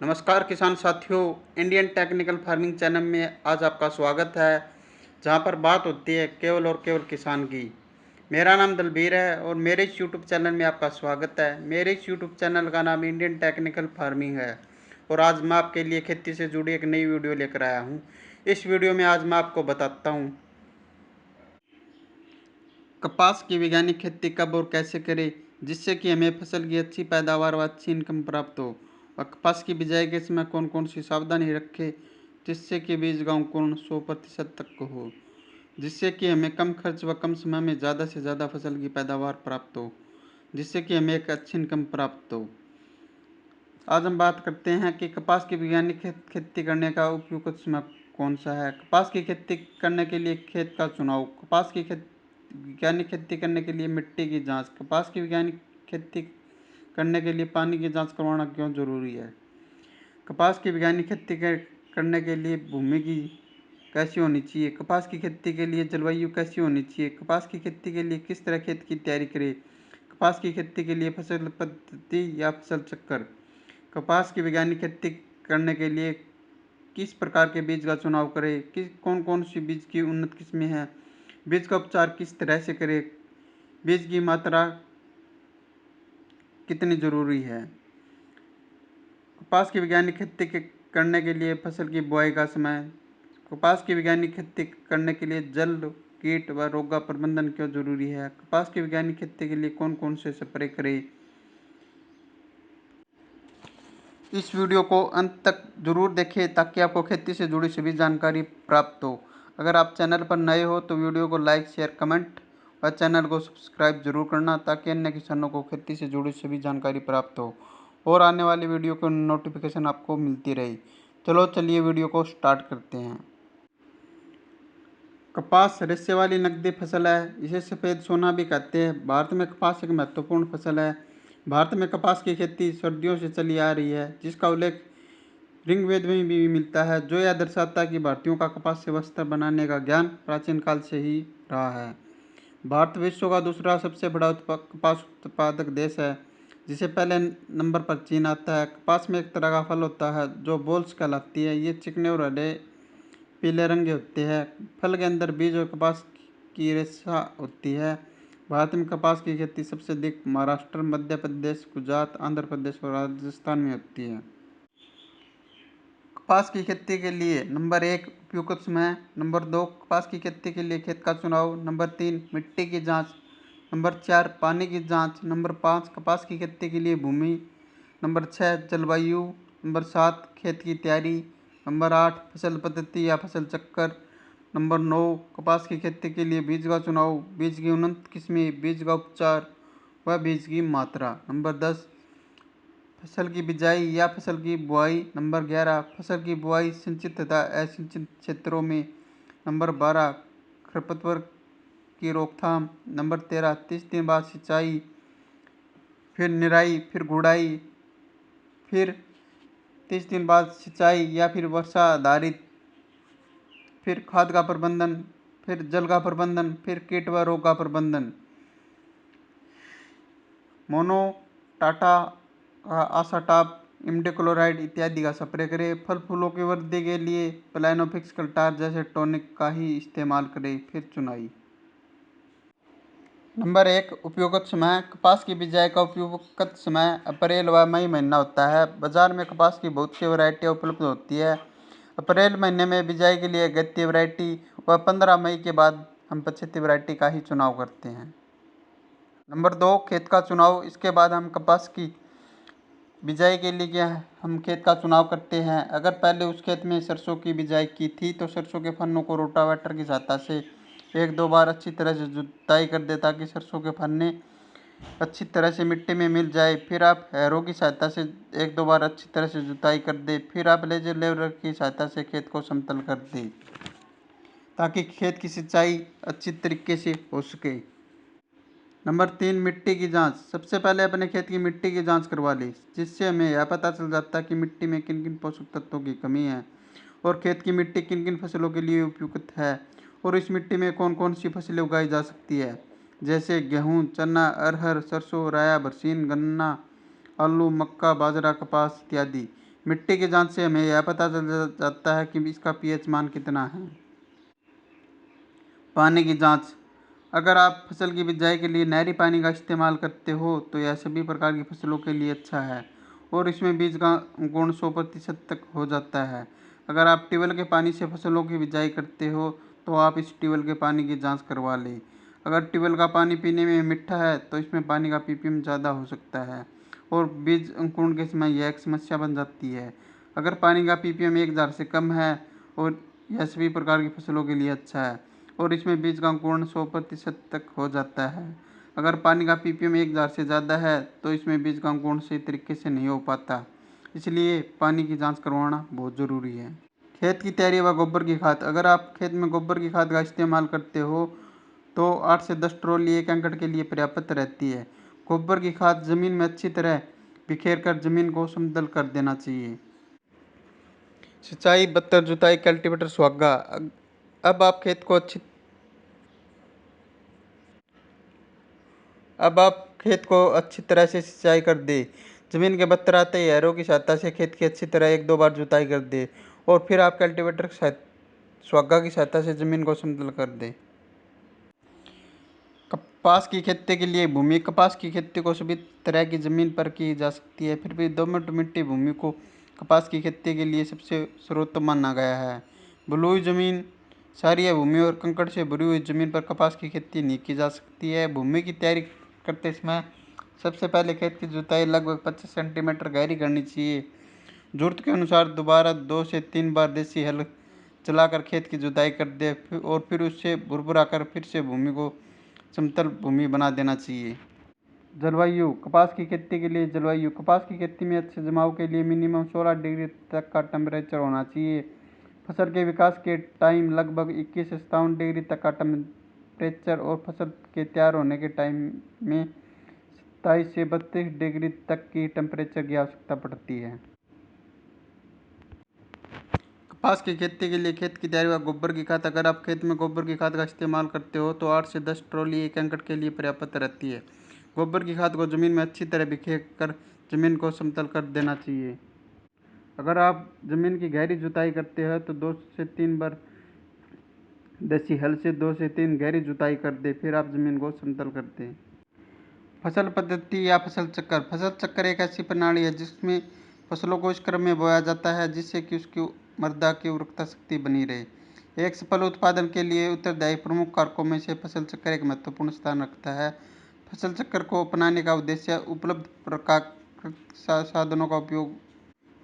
नमस्कार किसान साथियों, इंडियन टेक्निकल फार्मिंग चैनल में आज आपका स्वागत है, जहां पर बात होती है केवल और केवल किसान की। मेरा नाम दलबीर है और मेरे इस यूट्यूब चैनल में आपका स्वागत है। मेरे इस यूट्यूब चैनल का नाम इंडियन टेक्निकल फार्मिंग है और आज मैं आपके लिए खेती से जुड़ी एक नई वीडियो लेकर आया हूं। इस वीडियो में आज मैं आपको बताता हूं कपास की वैज्ञानिक खेती कब और कैसे करें, जिससे कि हमें फसल की अच्छी पैदावार व अच्छी इनकम प्राप्त हो। और कपास की बिजाई के समय कौन कौन सी सावधानी रखें, जिससे कि बीज का अंकुरण 100% तक हो, जिससे कि हमें कम खर्च व कम समय में ज़्यादा से ज़्यादा फसल की पैदावार प्राप्त हो, जिससे कि हमें एक अच्छी इनकम प्राप्त हो। आज हम बात करते हैं कि कपास की वैज्ञानिक खेती करने का उपयुक्त समय कौन सा है। कपास की खेती करने के लिए खेत का चुनाव। कपास की वैज्ञानिक खेती करने के लिए मिट्टी की जांच। कपास की वैज्ञानिक खेती करने के लिए पानी की जांच करवाना क्यों जरूरी है। कपास की वैज्ञानिक खेती करने के लिए भूमि की कैसी होनी चाहिए। कपास की खेती के लिए जलवायु कैसी होनी चाहिए। कपास की खेती के लिए किस तरह खेत की तैयारी करें। कपास की खेती के लिए फसल पद्धति या फसल चक्कर। कपास की वैज्ञानिक खेती करने के लिए किस प्रकार के बीज का चुनाव करें। किस कौन कौन सी बीज की उन्नत किस्में हैं। बीज का उपचार किस तरह से करें। बीज की मात्रा कितनी ज़रूरी है। कपास की वैज्ञानिक खेती करने के लिए फसल की बुआई का समय। कपास की वैज्ञानिक खेती करने के लिए जल, कीट व रोग का प्रबंधन क्यों जरूरी है। कपास की वैज्ञानिक खेती के लिए कौन कौन से स्प्रे करें। इस वीडियो को अंत तक जरूर देखें ताकि आपको खेती से जुड़ी सभी जानकारी प्राप्त हो। अगर आप चैनल पर नए हो तो वीडियो को लाइक, शेयर, कमेंट और चैनल को सब्सक्राइब जरूर करना, ताकि अन्य किसानों को खेती से जुड़ी सभी जानकारी प्राप्त हो और आने वाली वीडियो की नोटिफिकेशन आपको मिलती रहे। चलिए वीडियो को स्टार्ट करते हैं। कपास रेशे वाली नकदी फसल है। इसे सफ़ेद सोना भी कहते हैं। भारत में कपास एक महत्वपूर्ण फसल है। भारत में कपास की खेती सर्दियों से चली आ रही है, जिसका उल्लेख ऋग्वेद में भी मिलता है, जो यह दर्शाता है कि भारतीयों का कपास से वस्त्र बनाने का ज्ञान प्राचीन काल से ही रहा है। भारत विश्व का दूसरा सबसे बड़ा कपास उत्पादक देश है, जिसे पहले नंबर पर चीन आता है। कपास में एक तरह का फल होता है जो बोल्स कहलाती है। ये चिकने और हरे पीले रंग के होते हैं। फल के अंदर बीज और कपास की रेशा होती है। भारत में कपास की खेती सबसे अधिक महाराष्ट्र, मध्य प्रदेश, गुजरात, आंध्र प्रदेश और राजस्थान में होती है। कपास की खेती के लिए नंबर 1 उपयुक्त समय। नंबर 2 कपास की खेती के लिए खेत का चुनाव। नंबर 3 मिट्टी की जांच। नंबर 4 पानी की जांच। नंबर 5 कपास की खेती के लिए भूमि। नंबर 6 जलवायु। नंबर 7 खेत की तैयारी। नंबर 8 फसल पद्धति या फसल चक्कर। नंबर 9 कपास की खेती के लिए बीज का चुनाव, बीज की उन्नत किस्में, बीज का उपचार व बीज की मात्रा। नंबर 10 फसल की बिजाई या फसल की बुआई। नंबर 11 फसल की बुआई सिंचित तथा असिंचित क्षेत्रों में। नंबर 12 खरपतवार की रोकथाम। नंबर 13 30 दिन बाद सिंचाई, फिर निराई, फिर गुड़ाई, फिर 30 दिन बाद सिंचाई या फिर वर्षा आधारित, फिर खाद का प्रबंधन, फिर जल का प्रबंधन, फिर कीट व रोग का प्रबंधन। मोनो टाटा आसाटाप, इमिडाक्लोप्रिड इत्यादि का स्प्रे करें। फल फूलों की वृद्धि के लिए प्लानोफिक्स कल्टार जैसे टॉनिक का ही इस्तेमाल करें। फिर चुनाई। नंबर 1 उपयुक्त समय। कपास की बिजाई का उपयुक्त समय अप्रैल व मई महीना होता है। बाजार में कपास की बहुत सी वैरायटियाँ उपलब्ध होती है। अप्रैल महीने में बिजाई के लिए अगत्य वैरायटी व 15 मई के बाद हम पछेती वैरायटी का ही चुनाव करते हैं। नंबर 2 खेत का चुनाव। इसके बाद हम कपास की बिजाई के लिए हम खेत का चुनाव करते हैं। अगर पहले उस खेत में सरसों की बिजाई की थी तो सरसों के फन्नों को रोटावेटर की सहायता से 1-2 बार अच्छी तरह से जुताई कर दे, ताकि सरसों के फन्ने अच्छी तरह से मिट्टी में मिल जाए। फिर आप हैरो की सहायता से 1-2 बार अच्छी तरह से जुताई कर दे। फिर आप लेजर लेवलर की सहायता से खेत को समतल कर दे, ताकि खेत की सिंचाई अच्छी तरीके से हो सके। नंबर 3 मिट्टी की जांच। सबसे पहले अपने खेत की मिट्टी की जांच करवा ली, जिससे हमें यह पता चल जाता है कि मिट्टी में किन किन पोषक तत्वों की कमी है और खेत की मिट्टी किन किन फसलों के लिए उपयुक्त है और इस मिट्टी में कौन कौन सी फसलें उगाई जा सकती है, जैसे गेहूँ, चना, अरहर, सरसों, राया, बरसीन, गन्ना, आलू, मक्का, बाजरा, कपास इत्यादि। मिट्टी की जांच से हमें यह पता चल जाता है कि इसका पीएच मान कितना है। पानी की जांच। अगर आप फसल की बिजाई के लिए नहरी पानी का इस्तेमाल करते हो तो यह सभी प्रकार की फसलों के लिए अच्छा है और इसमें बीज का गुण 100% तक हो जाता है। अगर आप ट्यूबवेल के पानी से फसलों की बिजाई करते हो तो आप इस ट्यूबवेल के पानी की जांच करवा लें। अगर ट्यूबवेल का पानी पीने में मीठा है तो इसमें पानी का पीपीएम ज़्यादा हो सकता है और बीज अंकुरण के समय यह एक समस्या बन जाती है। अगर पानी का पीपीएम 1000 से कम है और यह सभी प्रकार की फसलों के लिए अच्छा है और इसमें बीज का अंकुरण 100% तक हो जाता है। अगर पानी का पीपीएम 1000 से ज़्यादा है तो इसमें बीज का अंकुरण सही तरीके से नहीं हो पाता, इसलिए पानी की जांच करवाना बहुत ज़रूरी है। खेत की तैयारी व गोबर की खाद। अगर आप खेत में गोबर की खाद का इस्तेमाल करते हो तो 8 से 10 ट्रॉली 1 एकड़ के लिए पर्याप्त रहती है। गोबर की खाद जमीन में अच्छी तरह बिखेर कर जमीन को समतल कर देना चाहिए। सिंचाई, बत्तर, जुताई, कल्टीवेटर, सुहागा। अब आप खेत को अच्छी अब आप खेत को अच्छी तरह से सिंचाई कर दे। जमीन के बत्तर आते ही हैरों की सहायता से खेत की अच्छी तरह 1-2 बार जुताई कर दे और फिर आप कल्टीवेटर सुहागा की सहायता से जमीन को समतल कर दे। कपास की खेती के लिए भूमि। कपास की खेती को सभी तरह की जमीन पर की जा सकती है, फिर भी दोमट मिट्टी भूमि को कपास की खेती के लिए सबसे सर्वोत्तम माना गया है। बलुई जमीन, क्षारीय भूमि और कंकड़ से भरी हुई जमीन पर कपास की खेती नहीं की जा सकती है। भूमि की तैयारी करते समय सबसे पहले खेत की जुताई लगभग 25 सेंटीमीटर गहरी करनी चाहिए। जरूरत के अनुसार दोबारा 2 से 3 बार देसी हल चलाकर खेत की जुताई कर दे और फिर उससे भुरभुरा कर फिर से भूमि को समतल भूमि बना देना चाहिए। जलवायु। कपास की खेती के लिए जलवायु। कपास की खेती में अच्छे जमाव के लिए मिनिमम 16 डिग्री तक का टेम्परेचर होना चाहिए। फसल के विकास के टाइम लगभग 21 से 57 डिग्री तक का टेम्परेचर और फसल के तैयार होने के टाइम में 27 से 32 डिग्री तक की टेम्परेचर की आवश्यकता पड़ती है। कपास की खेती के लिए खेत की तैयारी व गोबर की खाद। अगर आप खेत में गोबर की खाद का इस्तेमाल करते हो तो 8 से 10 ट्रॉली 1 एकड़ के लिए पर्याप्त रहती है। गोबर की खाद को जमीन में अच्छी तरह बिखेर कर जमीन को समतल कर देना चाहिए। अगर आप जमीन की गहरी जुताई करते हैं तो 2 से 3 बार देसी हल से 2 से 3 गहरी जुताई कर दे, फिर आप जमीन को समतल कर दें। फसल पद्धति या फसल चक्कर। फसल चक्कर एक ऐसी प्रणाली है जिसमें फसलों को इस क्रम में बोया जाता है जिससे कि उसकी मृदा की उर्वरकता शक्ति बनी रहे। एक सफल उत्पादन के लिए उत्तरदायी प्रमुख कारकों में से फसल चक्कर एक महत्वपूर्ण स्थान रखता है। फसल चक्कर को अपनाने का उद्देश्य उपलब्ध प्राकृतिक साधनों का उपयोग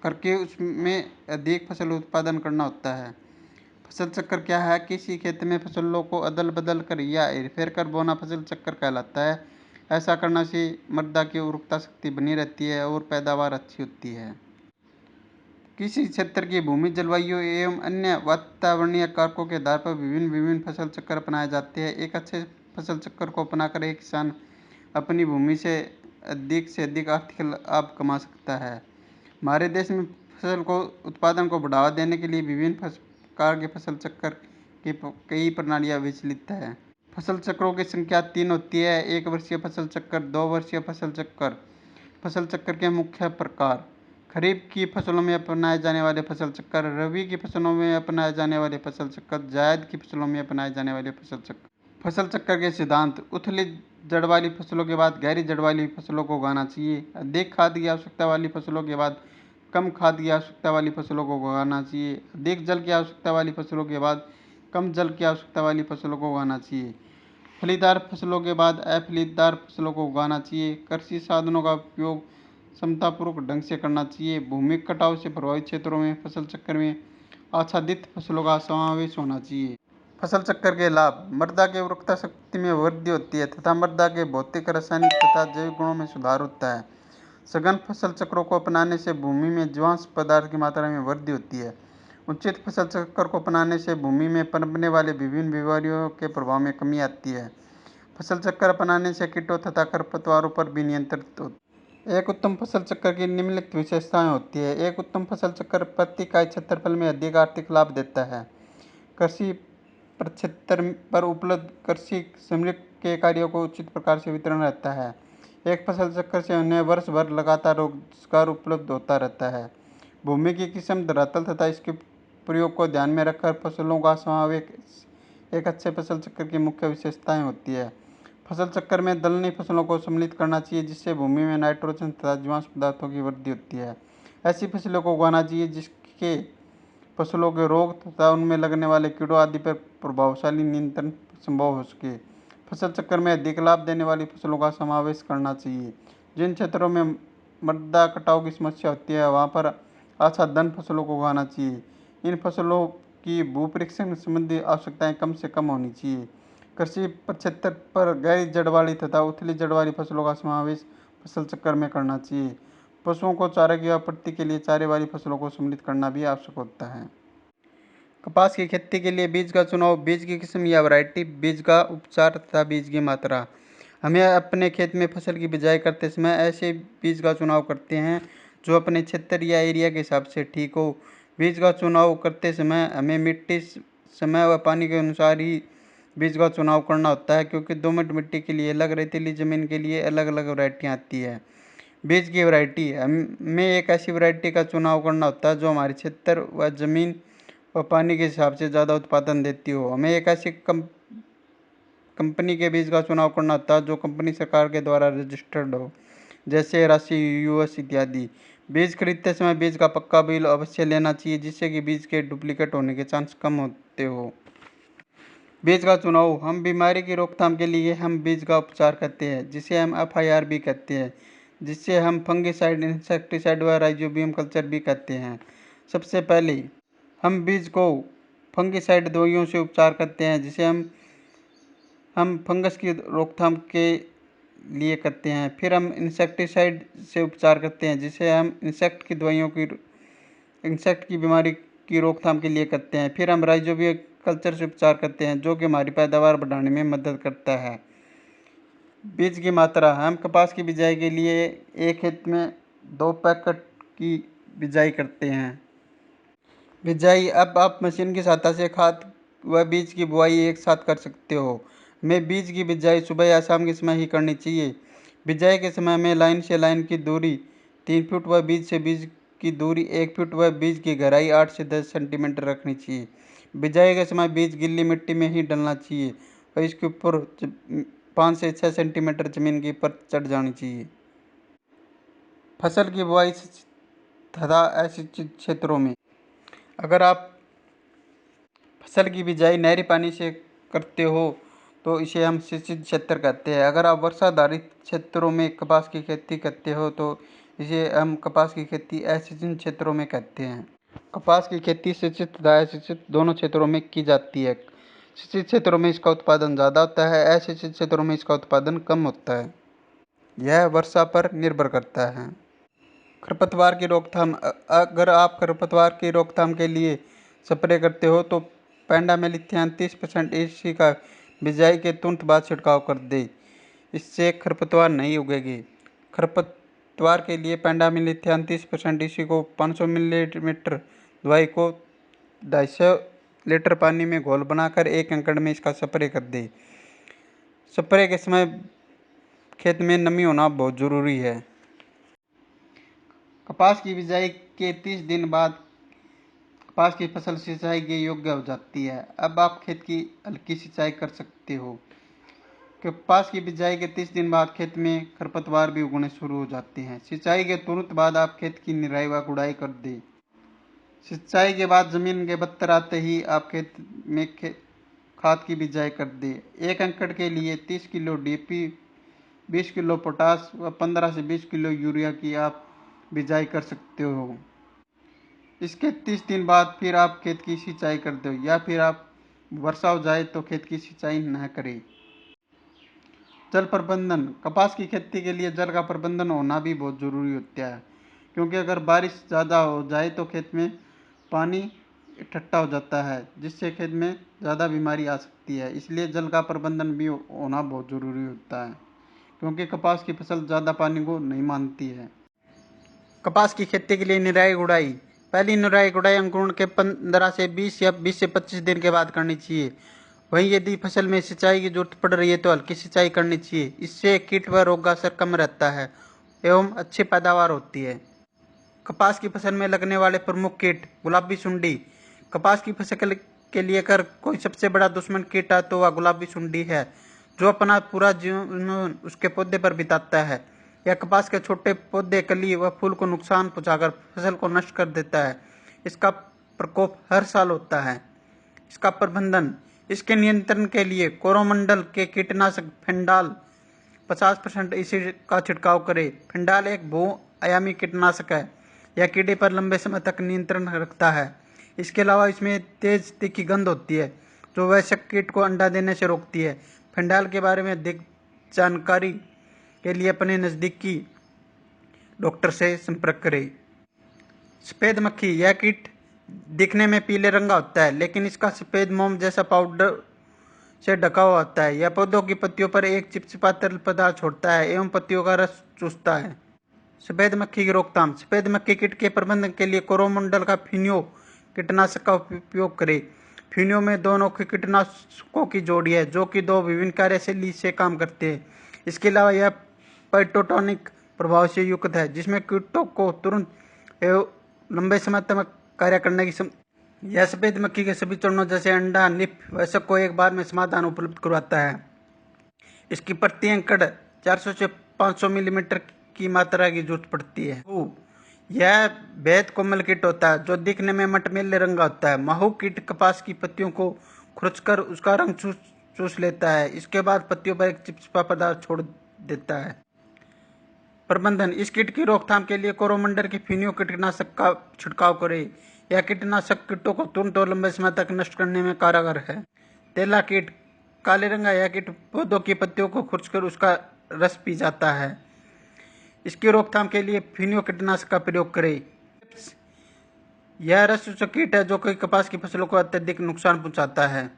करके उसमें अधिक फसल उत्पादन करना होता है। फसल चक्कर क्या है? किसी खेत में फसलों को अदल बदल कर या हेरफेर कर बोना फसल चक्कर कहलाता है। ऐसा करने से मृदा की उर्वरकता शक्ति बनी रहती है और पैदावार अच्छी होती है। किसी क्षेत्र की भूमि, जलवायु एवं अन्य वातावरणीय कारकों के आधार पर विभिन्न फसल चक्र अपनाए जाते हैं। एक अच्छे फसल चक्र को अपनाकर एक किसान अपनी भूमि से अधिक आर्थिक लाभ कमा सकता है। हमारे देश में फसल को उत्पादन को बढ़ावा देने के लिए विभिन्न प्रकार के फसल चक्र की कई प्रणालियाँ विचलित है। फसल चक्रों की संख्या 3 होती है: 1 वर्षीय फसल चक्र, 2 वर्षीय फसल चक्र। फसल चक्र के मुख्य प्रकार: खरीफ की फसलों में अपनाए जाने वाले फसल चक्र, रबी की फसलों में अपनाए जाने वाले फसल चक्र, जायद की फसलों में अपनाए जाने वाले फसल चक्र। फसल चक्र के सिद्धांत: उथली जड़ वाली फसलों के बाद गहरी जड़ वाली फसलों को उगाना चाहिए। अधिक खाद की आवश्यकता वाली फसलों के बाद कम खाद की आवश्यकता वाली फसलों को उगाना चाहिए। अधिक जल की आवश्यकता वाली फसलों के बाद कम जल की आवश्यकता वाली फसलों को उगाना चाहिए। फलीदार फसलों के बाद अफलीदार फसलों को उगाना चाहिए। कृषि साधनों का उपयोग समतापूर्वक ढंग से करना चाहिए। भूमि कटाव से प्रभावित क्षेत्रों में फसल चक्र में आच्छादित फसलों का समावेश होना चाहिए। फसल चक्र के लाभ: मृदा की उर्वरकता शक्ति में वृद्धि होती है तथा मृदा के भौतिक, रासायनिक तथा जैविक गुणों में सुधार होता है। सघन फसल चक्रों को अपनाने से भूमि में जीवांश पदार्थ की मात्रा में वृद्धि होती है। उचित फसल चक्र को अपनाने से भूमि में पनपने वाले विभिन्न बीमारियों के प्रभाव में कमी आती है। फसल चक्र अपनाने से कीटों तथा खरपतवारों पर भी नियंत्रित होता है। एक उत्तम फसल चक्र की निम्नलिखित विशेषताएं होती है। एक उत्तम फसल चक्र प्रति इकाई क्षेत्रफल में अधिक आर्थिक लाभ देता है। कृषि प्रक्षेत्र पर उपलब्ध कृषि श्रमिक के कार्यों को उचित प्रकार से वितरण रहता है। एक फसल चक्र से उन्हें वर्ष भर लगातार रोजगार उपलब्ध होता रहता है। भूमि की किस्म, धरातल तथा इसके प्रयोग को ध्यान में रखकर फसलों का समावेश एक अच्छे फसल चक्र की मुख्य विशेषताएं होती है। फसल चक्र में दलहनी फसलों को सम्मिलित करना चाहिए, जिससे भूमि में नाइट्रोजन तथा जीवाश्म पदार्थों की वृद्धि होती है। ऐसी फसलों को उगाना चाहिए जिसके फसलों के रोग तथा उनमें लगने वाले कीड़ों आदि पर प्रभावशाली नियंत्रण संभव हो सके। फसल चक्र में अधिक लाभ देने वाली फसलों का समावेश करना चाहिए। जिन क्षेत्रों में मृदा कटाव की समस्या होती है वहाँ पर आच्छादन फसलों को उगाना चाहिए। इन फसलों की भूपरीक्षण संबंधी आवश्यकताएं कम से कम होनी चाहिए। कृषि प्रक्षेत्र पर गहरी जड़ वाली तथा उथली जड़ वाली फसलों का समावेश फसल चक्र में करना चाहिए। पशुओं को चारे की आपूर्ति के लिए चारे वाली फसलों को सम्मिलित करना भी आवश्यक होता है। कपास की खेती के लिए बीज का चुनाव, बीज की किस्म या वैरायटी, बीज का उपचार तथा बीज की मात्रा। हमें अपने खेत में फसल की बिजाई करते समय ऐसे बीज का चुनाव करते हैं जो अपने क्षेत्र या एरिया के हिसाब से ठीक हो। बीज का चुनाव करते समय हमें मिट्टी, समय व पानी के अनुसार ही बीज का चुनाव करना होता है, क्योंकि दोमट मिट्टी के लिए अलग, रेतीली ज़मीन के लिए अलग अलग वैरायटियाँ आती है। बीज की वैरायटी, हमें एक ऐसी वैरायटी का चुनाव करना होता है जो हमारे क्षेत्र व ज़मीन व पानी के हिसाब से ज़्यादा उत्पादन देती हो। हमें एक ऐसी कंपनी के बीज का चुनाव करना होता है जो कंपनी सरकार के द्वारा रजिस्टर्ड हो, जैसे राशि, यूएस इत्यादि। बीज खरीदते समय बीज का पक्का बिल अवश्य लेना चाहिए, जिससे कि बीज के डुप्लीकेट होने के चांस कम होते हो। बीज का चुनाव, हम बीमारी की रोकथाम के लिए हम बीज का उपचार करते हैं, जिसे हम FIR भी कहते हैं, जिससे हम फंगिसाइड, इंसेक्टिसाइड व राइजोबियम कल्चर भी कहते हैं। सबसे पहले हम बीज को फंगिसाइड दवाइयों से उपचार करते हैं, जिसे हम फंगस की रोकथाम के लिए करते हैं। फिर हम इंसेक्टिसाइड से उपचार करते हैं, जिसे हम इंसेक्ट की बीमारी की रोकथाम के लिए करते हैं। फिर हम राइजोबियम कल्चर से उपचार करते हैं, जो कि हमारी पैदावार बढ़ाने में मदद करता है। बीज की मात्रा, हम कपास की बिजाई के लिए एक खेत में 2 पैकेट की बिजाई करते हैं। बिजाई, अब आप मशीन की सहायता से खाद व बीज की बुआई एक साथ कर सकते हो। हमें बीज की बिजाई सुबह या शाम के समय ही करनी चाहिए। बिजाई के समय में लाइन से लाइन की दूरी 3 फुट व बीज से बीज की दूरी 1 फुट व बीज की गहराई 8 से 10 सेंटीमीटर रखनी चाहिए। बिजाई के समय बीज गिल्ली मिट्टी में ही डलना चाहिए और इसके ऊपर 5 से 6 सेंटीमीटर जमीन की परत चढ़ जानी चाहिए। फसल की बुआई तथा असिंचित क्षेत्रों में, अगर आप फसल की बिजाई नहरी पानी से करते हो तो इसे हम सिंचित क्षेत्र कहते हैं। अगर आप वर्षाधारित क्षेत्रों में कपास की खेती करते हो तो इसे हम कपास की खेती असिंचित क्षेत्रों में कहते हैं। कपास की खेती सिंचित तथा असिंचित दोनों क्षेत्रों में की जाती है। सिंचित क्षेत्रों में इसका उत्पादन ज़्यादा होता है, असिंचित क्षेत्रों में इसका उत्पादन कम होता है। यह वर्षा पर निर्भर करता है। खरपतवार की रोकथाम, अगर आप खरपतवार की रोकथाम के लिए स्प्रे करते हो तो पेंडामेलिथियान 30% EC का बिजाई के तुरंत बाद छिड़काव कर दे। इससे खरपतवार नहीं उगेगी। खरपतवार के लिए पेंडामेलिथियान 30% EC को 500 मिलीलीटर दवाई को 250 लीटर पानी में घोल बनाकर 1 एकड़ में इसका स्प्रे कर दे। स्प्रे के समय खेत में नमी होना बहुत ज़रूरी है। कपास की बिजाई के 30 दिन बाद कपास की फसल सिंचाई के योग्य हो जाती है। अब आप खेत की हल्की सिंचाई कर सकते हो। कपास की बिजाई के 30 दिन बाद खेत में खरपतवार भी उगने शुरू हो जाते हैं। सिंचाई के तुरंत बाद आप खेत की निराई व गुड़ाई कर दें। सिंचाई के बाद जमीन के बत्तर आते ही आप खेत में खाद की बिजाई कर दें। 1 एकड़ के लिए 30 किलो DAP, 20 किलो पोटास व 15 से 20 किलो यूरिया की आप बिजाई कर सकते हो। इसके 30 दिन बाद फिर आप खेत की सिंचाई कर दो, या फिर आप वर्षा हो जाए तो खेत की सिंचाई न करें। जल प्रबंधन, कपास की खेती के लिए जल का प्रबंधन होना भी बहुत ज़रूरी होता है, क्योंकि अगर बारिश ज़्यादा हो जाए तो खेत में पानी इकट्ठा हो जाता है, जिससे खेत में ज़्यादा बीमारी आ सकती है। इसलिए जल का प्रबंधन भी होना बहुत ज़रूरी होता है, क्योंकि कपास की फसल ज़्यादा पानी को नहीं मानती है। कपास की खेती के लिए निराई गुड़ाई, पहली निराई गुड़ाई अंकुरण के 15 से 20 या 20 से 25 दिन के बाद करनी चाहिए। वहीं यदि फसल में सिंचाई की जरूरत पड़ रही है तो हल्की सिंचाई करनी चाहिए। इससे कीट व रोग का असर कम रहता है एवं अच्छी पैदावार होती है। कपास की फसल में लगने वाले प्रमुख कीट। गुलाबी सुंडी। कपास की फसल के लिए अगर कोई सबसे बड़ा दुश्मन कीट है तो वह गुलाबी सुंडी है, जो अपना पूरा जीवन उसके पौधे पर बिताता है। यह कपास के छोटे पौधे, कली व फूल को नुकसान पहुंचाकर फसल को नष्ट कर देता है। इसका प्रकोप हर साल होता है। इसका प्रबंधन। इसके नियंत्रण के लिए कोरोमंडल के कीटनाशक फेंडाल 50% इसी का छिड़काव करें। फेंडाल एक बहुआयामी कीटनाशक है। यह कीड़े पर लंबे समय तक नियंत्रण रखता है। इसके अलावा इसमें तेज तीखी गंध होती है, जो वयस्क कीट को अंडा देने से रोकती है। फेंडाल के बारे में अधिक जानकारी के लिए अपने नज़दीकी डॉक्टर से संपर्क करें। सफ़ेद मक्खी। यह कीट दिखने में पीले रंग का होता है, लेकिन इसका सफ़ेद मोम जैसा पाउडर से ढका हुआ होता है। यह पौधों की पत्तियों पर एक चिपचिपा तरल पदार्थ छोड़ता है एवं पत्तियों का रस चूसता है। सफ़ेद मक्खी की रोकथाम। सफ़ेद मक्खी कीट के प्रबंधन के लिए कोरोमंडल का फिनियो कीटनाशक का उपयोग करें। फिनियो में दो अनोखे कीटनाशकों की जोड़ी है, जो कि दो विभिन्न कार्यशैली से काम करते हैं। इसके अलावा यह पाइटोटॉनिक प्रभाव से युक्त है, जिसमें कीटों को तुरंत एवं लंबे समय तक कार्य करने की यह सफ़ेद मक्खी के सभी चरणों जैसे अंडा, निप, वयस्क को एक बार में समाधान उपलब्ध करवाता है। इसकी प्रति एकड़ 400 से 500 मिलीमीटर की मात्रा की जरूरत पड़ती है। यह बेहद कोमल कीट होता है, जो दिखने में मटमैले रंग का होता है। महू कीट कपास की पत्तियों को खुरचकर उसका रंग चूस लेता है। इसके बाद पत्तियों पर एक चिपचिपा पदार्थ छोड़ देता है। प्रबंधन। इस कीट की रोकथाम के लिए कोरोमंडल के फिनियो कीटनाशक का छिड़काव करें। यह कीटनाशक कीटों को तुरंत और लंबे समय तक नष्ट करने में कारगर है। तेला कीट। काले रंग का यह कीट पौधों की पत्तियों को खुरचकर उसका रस पी जाता है। इसकी रोकथाम के लिए फिनियो कीटनाशक का प्रयोग करें। यह रस चूसक कीट है, जो कि कपास की फसलों को अत्यधिक नुकसान पहुंचाता है।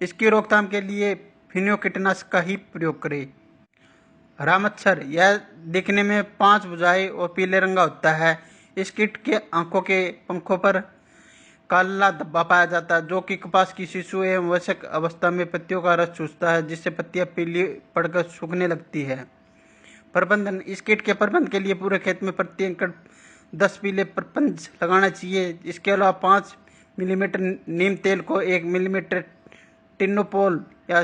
इसकी रोकथाम के लिए फिनियो कीटनाशक का ही प्रयोग करें। हरा मच्छर। यह दिखने में 5 भुजाएं और पीले रंग का होता है। इस कीट के आंखों के पंखों पर काला धब्बा पाया जाता है, जो कि कपास की शिशु एवं वयस्क अवस्था में पत्तियों का रस चूसता है, जिससे पत्तियां पीली पड़कर सूखने लगती है। प्रबंधन। इस कीट के प्रबंधन के लिए पूरे खेत में प्रति एकड़ 10 पीले प्रपंच लगाना चाहिए। इसके अलावा 5 मिलीमीटर नीम तेल को 1 मिलीमीटर टिनोपोल या